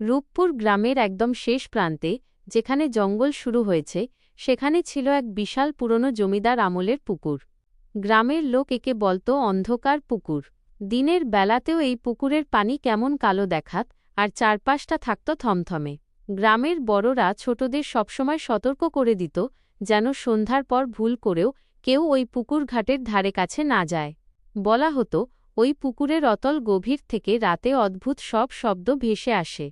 রূপপুর গ্রামের একদম শেষ প্রান্তে, যেখানে জঙ্গল শুরু হয়েছে, সেখানে ছিল এক বিশাল পুরনো জমিদার আমলের পুকুর। গ্রামের লোক একে বলত অন্ধকার পুকুর। দিনের বেলাতেও এই পুকুরের পানি কেমন কালো দেখাত, আর চারপাশটা থাকত থমথমে। গ্রামের বড়রা ছোটদের সবসময় সতর্ক করে দিত, যেন সন্ধ্যার পর ভুল করেও কেউ ওই পুকুর ঘাটের ধারে কাছে না যায়। বলা হতো, ওই পুকুরের অতল গভীর থেকে রাতে অদ্ভুত সব শব্দ ভেসে আসে।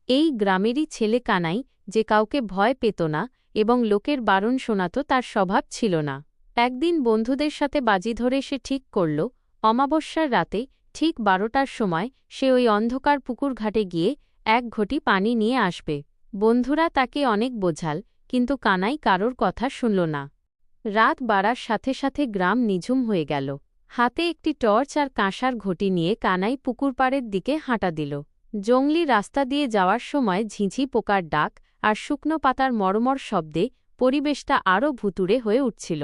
এই গ্রামেরই ছেলে কানাই, যে কাউকে ভয় পেত না এবং লোকের বারণ শোনাত তার স্বভাব ছিল না। একদিন বন্ধুদের সাথে বাজি ধরে সে ঠিক করল, অমাবস্যার রাতে ঠিক 12টার সময় সে ওই অন্ধকার পুকুর ঘাটে গিয়ে এক ঘটি পানি নিয়ে আসবে। বন্ধুরা তাকে অনেক বোঝাল, কিন্তু কানাই কারোর কথা শুনল না। রাত বাড়ার সাথে সাথে গ্রাম নিঝুম হয়ে গেল। হাতে একটি টর্চ আর কাঁসার ঘটি নিয়ে কানাই পুকুর পাড়ের দিকে হাঁটা দিল। জংলি রাস্তা দিয়ে যাওয়ার সময় ঝিঁঝি পোকার ডাক আর শুকনো পাতার মরমর শব্দে পরিবেশটা আরও ভুতুড়ে হয়ে উঠছিল।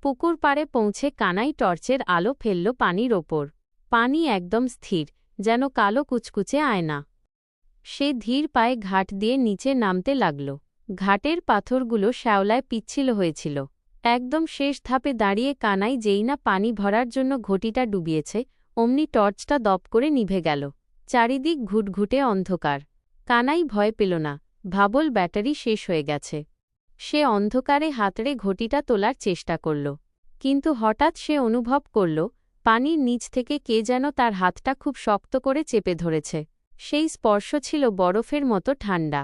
পুকুর পাড়ে পৌঁছে কানাই টর্চের আলো ফেলল পানির ওপর। পানি একদম স্থির, যেন কালো কুচকুচে আয়না। সে ধীর পায়ে ঘাট দিয়ে নিচে নামতে লাগল। ঘাটের পাথরগুলো শ্যাওলায় পিচ্ছিল হয়েছিল। একদম শেষ ধাপে দাঁড়িয়ে কানাই যেই না পানি ভরার জন্য ঘটিটা ডুবিয়েছে, অমনি টর্চটা দপ করে নিভে গেল। চারিদিক ঘুটঘুটে অন্ধকার। কানাই ভয় পেল না, ভাবল ব্যাটারি শেষ হয়ে গেছে। সে অন্ধকারে হাতড়ে ঘটিটা তোলার চেষ্টা করল, কিন্তু হঠাৎ সে অনুভব করল পানির নিচ থেকে কে যেন তার হাতটা খুব শক্ত করে চেপে ধরেছে। সেই স্পর্শ ছিল বরফের মতো ঠান্ডা।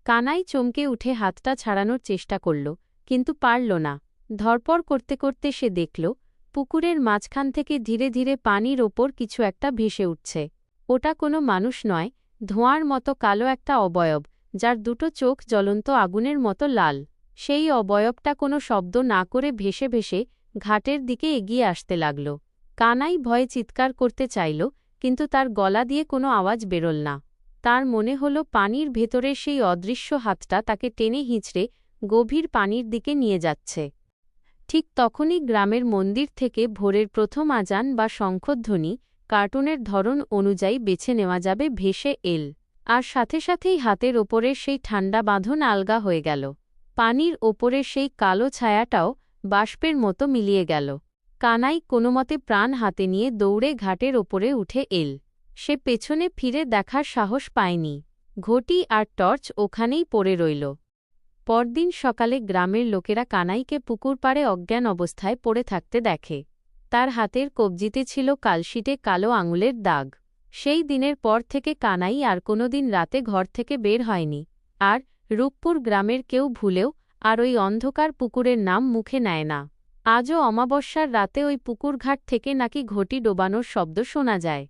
কানাই চমকে উঠে হাতটা ছাড়ানোর চেষ্টা করল, কিন্তু পারল না। ধরপড় করতে করতে সে দেখল, পুকুরের মাঝখান থেকে ধীরে ধীরে পানির ওপর কিছু একটা ভেসে উঠছে। ওটা কোনো মানুষ নয়, ধোঁয়ার মতো কালো একটা অবয়ব, যার দুটো চোখ জ্বলন্ত আগুনের মতো লাল। সেই অবয়বটা কোনো শব্দ না করে ভেসে ভেসে ঘাটের দিকে এগিয়ে আসতে লাগল। কানাই ভয়ে চিৎকার করতে চাইল, কিন্তু তার গলা দিয়ে কোনো আওয়াজ বেরোল না। তার মনে হল পানির ভেতরের সেই অদৃশ্য হাতটা তাকে টেনে হিঁচড়ে গভীর পানির দিকে নিয়ে যাচ্ছে। ঠিক তখনই গ্রামের মন্দির থেকে ভোরের প্রথম আজান বা শঙ্খধ্বনি, কার্টুনের ধরন অনুযায়ী বেছে নেওয়া যাবে, ভেসে এল। আর সাথে সাথেই হাতের ওপরের সেই ঠান্ডা বাঁধন আলগা হয়ে গেল। পানির ওপরের সেই কালো ছায়াটাও বাষ্পের মতো মিলিয়ে গেল। কানাই কোনোমতে প্রাণ হাতে নিয়ে দৌড়ে ঘাটের ওপরে উঠে এল। সে পেছনে ফিরে দেখার সাহস পায়নি। ঘটি আর টর্চ ওখানেই পড়ে রইল। পরদিন সকালে গ্রামের লোকেরা কানাইকে পুকুর পাড়ে অজ্ঞান অবস্থায় পড়ে থাকতে দেখে। তার হাতের কবজিতে ছিল কালশিটে কালো আঙুলের দাগ। সেই দিনের পর থেকে কানাই আর কোনোদিন রাতে ঘর থেকে বের হয়নি। আর রূপপুর গ্রামের কেউ ভুলেও আর ওই অন্ধকার পুকুরের নাম মুখে নেয় না। আজও অমাবস্যার রাতে ওই পুকুরঘাট থেকে নাকি ঘটি ডোবানোর শব্দ শোনা যায়।